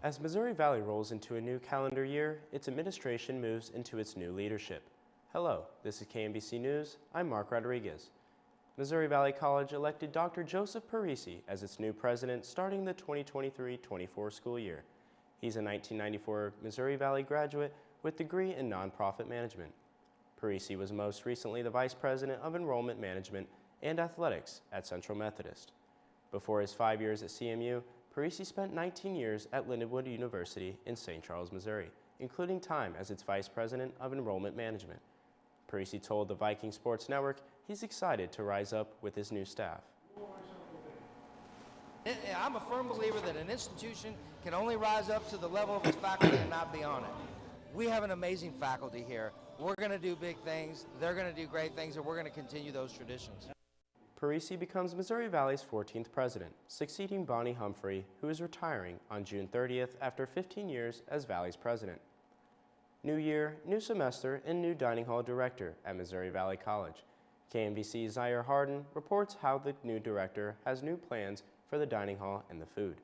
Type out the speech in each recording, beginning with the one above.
As Missouri Valley rolls into a new calendar year, its administration moves into its new leadership. Hello, this is KMVC News. I'm Mark Rodriguez. Missouri Valley College elected Dr. Joseph Parisi as its new president starting the 2023-24 school year. He's a 1994 Missouri Valley graduate with a degree in nonprofit management. Parisi was most recently the vice president of enrollment management and athletics at Central Methodist. Before his 5 years at CMU, Parisi spent 19 years at Lindenwood University in St. Charles, Missouri, including time as its vice president of enrollment management. Parisi told the Viking Sports Network he's excited to rise up with his new staff. I'm a firm believer that an institution can only rise up to the level of its faculty and not beyond it. We have an amazing faculty here. We're going to do big things, they're going to do great things, and we're going to continue those traditions. Parisi becomes Missouri Valley's 14th president, succeeding Bonnie Humphrey, who is retiring on June 30th after 15 years as Valley's president. New year, new semester, and new dining hall director at Missouri Valley College. KMVC's Zaire Harden reports how the new director has new plans for the dining hall and the food.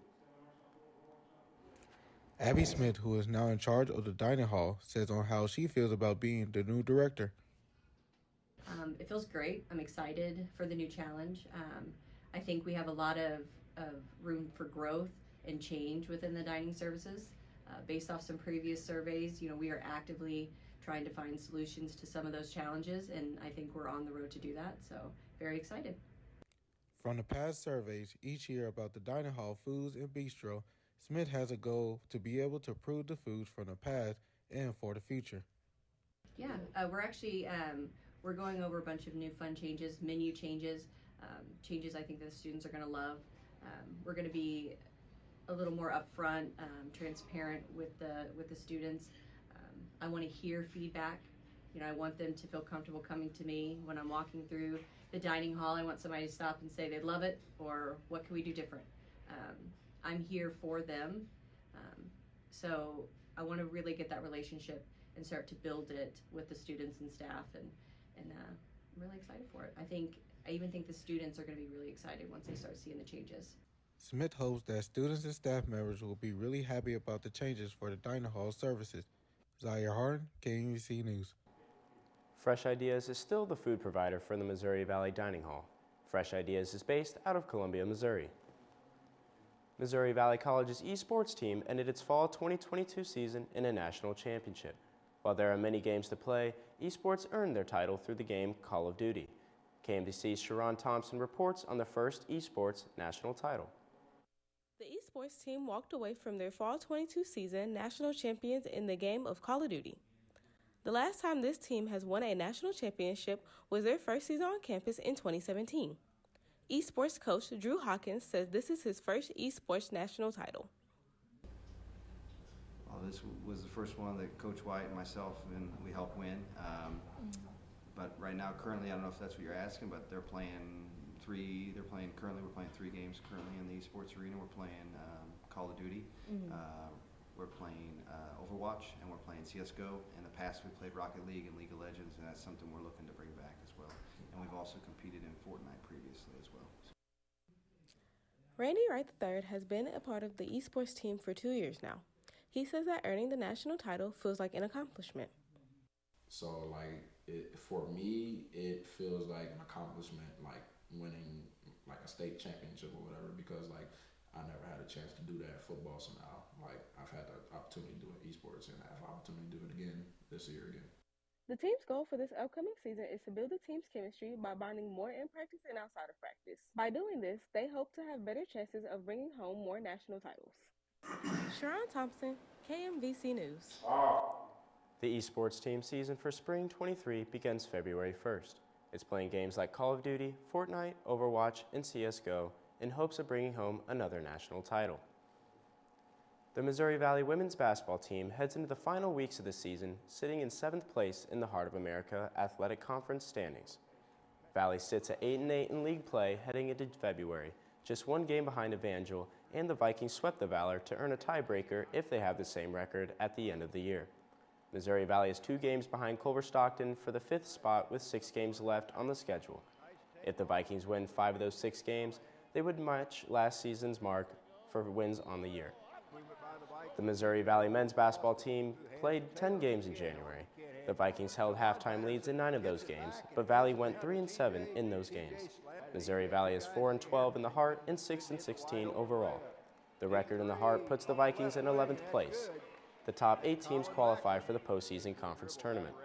Abby Smith, who is now in charge of the dining hall, says on how she feels about being the new director. It feels great. I'm excited for the new challenge. I think we have a lot of room for growth and change within the dining services. Based off some previous surveys, we are actively trying to find solutions to some of those challenges, and I think we're on the road to do that, so very excited. From the past surveys each year about the dining hall foods and bistro, Smith has a goal to be able to prove the foods from the past and for the future. Yeah, we're going over a bunch of new fun changes, menu changes, changes I think that the students are going to love. We're going to be a little more upfront, transparent with the students. I want to hear feedback. I want them to feel comfortable coming to me when I'm walking through the dining hall. I want somebody to stop and say they love it, or what can we do different? I'm here for them, so I want to really get that relationship and start to build it with the students and staff, and I'm really excited for it. I even think the students are going to be really excited once they start seeing the changes. Smith hopes that students and staff members will be really happy about the changes for the dining hall services. Zaire Harden, KMVC News. Fresh Ideas is still the food provider for the Missouri Valley Dining Hall. Fresh Ideas is based out of Columbia, Missouri. Missouri Valley College's esports team ended its fall 2022 season in a national championship. While there are many games to play, esports earned their title through the game Call of Duty. KMVC's Sharon Thompson reports on the first esports national title. The esports team walked away from their fall 22 season national champions in the game of Call of Duty. The last time this team has won a national championship was their first season on campus in 2017. Esports coach Drew Hawkins says this is his first esports national title. This was the first one that Coach White and myself and we helped win. But right now, currently, I don't know if that's what you're asking, but we're playing 3 games currently in the esports arena. We're playing Call of Duty. We're playing Overwatch, and we're playing CSGO. In the past, we played Rocket League and League of Legends, and that's something we're looking to bring back as well. And we've also competed in Fortnite previously as well. Randy Wright III has been a part of the esports team for 2 years now. He says that earning the national title feels like an accomplishment. So, for me, it feels like an accomplishment, like winning like a state championship or whatever, because I never had a chance to do that in football somehow. I've had the opportunity to do it in esports, and I have the opportunity to do it again this year again. The team's goal for this upcoming season is to build the team's chemistry by bonding more in practice and outside of practice. By doing this, they hope to have better chances of bringing home more national titles. Sharon Thompson, KMVC News. The esports team season for spring 23 begins February 1st. It's playing games like Call of Duty, Fortnite, Overwatch, and CSGO in hopes of bringing home another national title. The Missouri Valley women's basketball team heads into the final weeks of the season, sitting in 7th place in the Heart of America Athletic Conference standings. Valley sits at 8-8 in league play heading into February, just 1 game behind Evangel, and the Vikings swept the Valor to earn a tiebreaker if they have the same record at the end of the year. Missouri Valley is 2 games behind Culver Stockton for the 5th spot with 6 games left on the schedule. If the Vikings win 5 of those 6 games, they would match last season's mark for wins on the year. The Missouri Valley men's basketball team played 10 games in January. The Vikings held halftime leads in 9 of those games, but Valley went 3-7 in those games. Missouri Valley is 4-12 in the Heart and 6-16 overall. The record in the Heart puts the Vikings in 11th place. The top 8 teams qualify for the postseason conference tournament.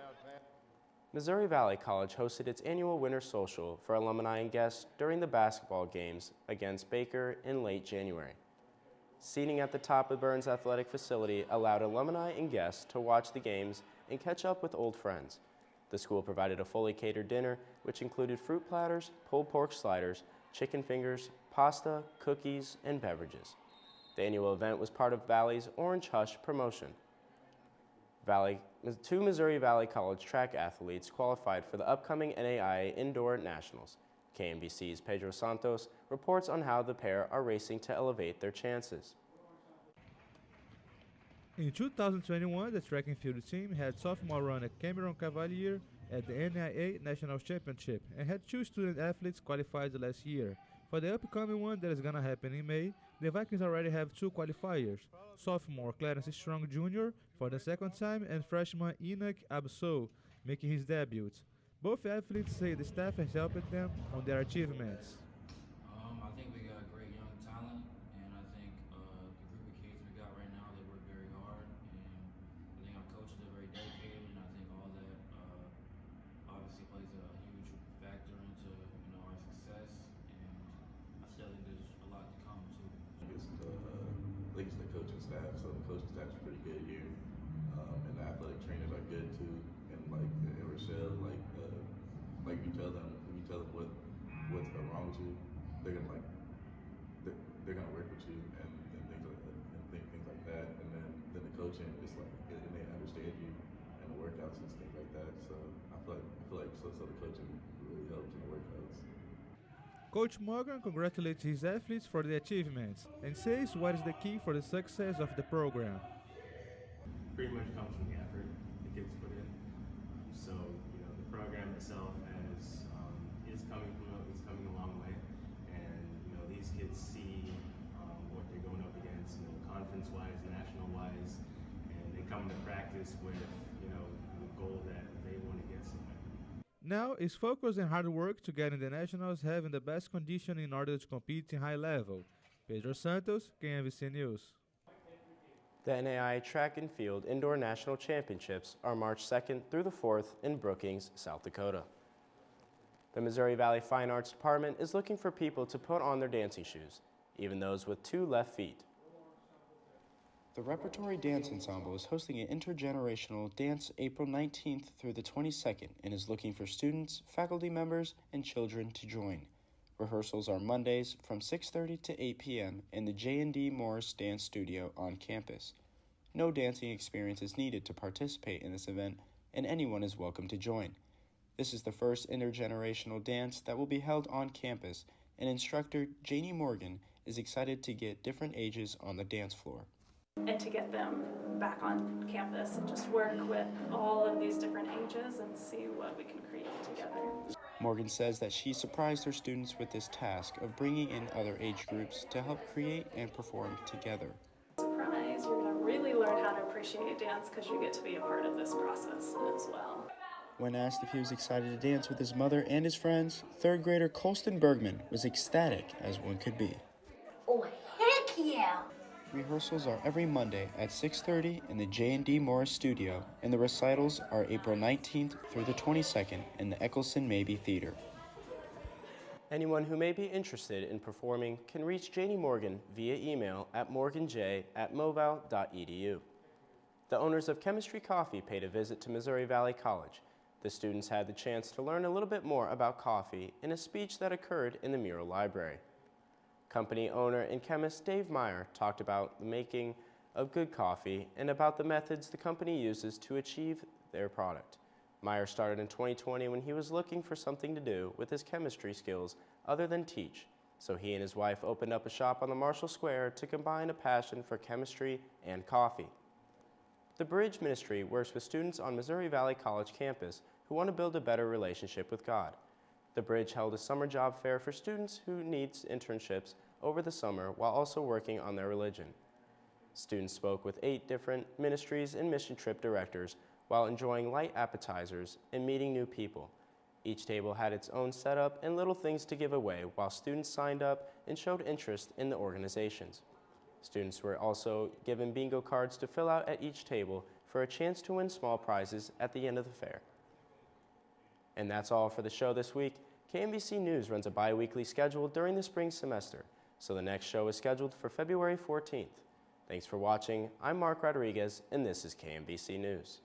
Missouri Valley College hosted its annual Winter Social for alumni and guests during the basketball games against Baker in late January. Seating at the top of Burns Athletic Facility allowed alumni and guests to watch the games and catch up with old friends. The school provided a fully catered dinner, which included fruit platters, pulled pork sliders, chicken fingers, pasta, cookies, and beverages. The annual event was part of Valley's Orange Hush promotion. 2 Missouri Valley College track athletes qualified for the upcoming NAIA Indoor Nationals. KMVC's Pedro Santos reports on how the pair are racing to elevate their chances. In 2021, the track and field team had sophomore runner Cameron Cavalier at the NAIA National Championship and had 2 student athletes qualified last year. For the upcoming one that is going to happen in May, the Vikings already have 2 qualifiers, sophomore Clarence Strong Jr. for the second time and freshman Enoch Abso making his debut. Both athletes say the staff has helped them on their achievements. I think we got great young talent, and I think the group of kids we got right now, they work very hard, and I think our coaches are very dedicated, and I think all that obviously plays a huge factor into our success, and I still think there's a lot to come too. It's the coaching staff, so the coaching staff's pretty good here, and the athletic trainers are good too, and Rochelle, like you tell them what's wrong with you, they're gonna work with you and things like that, and then the coaching is like they understand you and the workouts and things like that. So I feel like the coaching really helps in the workouts. Coach Morgan congratulates his athletes for the achievements and says what is the key for the success of the program. Pretty much comes from the effort the kids put in. So the program itself is coming a long way, and these kids see what they're going up against, conference-wise, national-wise, and they come to practice with the goal that they want to get somewhere. Now is focused on hard work to get in the nationals, having the best condition in order to compete in high level. Pedro Santos, KMVC News. The NAIA Track and Field Indoor National Championships are March 2nd through the 4th in Brookings, South Dakota. The Missouri Valley Fine Arts Department is looking for people to put on their dancing shoes, even those with 2 left feet. The Repertory Dance Ensemble is hosting an intergenerational dance April 19th through the 22nd and is looking for students, faculty members, and children to join. Rehearsals are Mondays from 6:30 to 8 p.m. in the J&D Morris Dance Studio on campus. No dancing experience is needed to participate in this event, and anyone is welcome to join. This is the first intergenerational dance that will be held on campus, and instructor Janie Morgan is excited to get different ages on the dance floor. And to get them back on campus and just work with all of these different ages and see what we can create together. Morgan says that she surprised her students with this task of bringing in other age groups to help create and perform together. Surprise, you're going to really learn how to appreciate dance because you get to be a part of this process as well. When asked if he was excited to dance with his mother and his friends, 3rd grader Colston Bergman was ecstatic as one could be. Oh, heck yeah! Rehearsals are every Monday at 6:30 in the J&D Morris Studio, and the recitals are April 19th through the 22nd in the Eccleston Mabee Theater. Anyone who may be interested in performing can reach Janie Morgan via email at morganj@moval.edu. The owners of Chemistry Coffee paid a visit to Missouri Valley College. The students had the chance to learn a little bit more about coffee in a speech that occurred in the Mural Library. Company owner and chemist Dave Meyer talked about the making of good coffee and about the methods the company uses to achieve their product. Meyer started in 2020 when he was looking for something to do with his chemistry skills other than teach, so he and his wife opened up a shop on the Marshall Square to combine a passion for chemistry and coffee. The Bridge Ministry works with students on Missouri Valley College campus who want to build a better relationship with God. The Bridge held a summer job fair for students who need internships over the summer while also working on their religion. Students spoke with 8 different ministries and mission trip directors while enjoying light appetizers and meeting new people. Each table had its own setup and little things to give away while students signed up and showed interest in the organizations. Students were also given bingo cards to fill out at each table for a chance to win small prizes at the end of the fair. And that's all for the show this week. KMVC News runs a bi-weekly schedule during the spring semester, so the next show is scheduled for February 14th. Thanks for watching. I'm Mark Rodriguez, and this is KMVC News.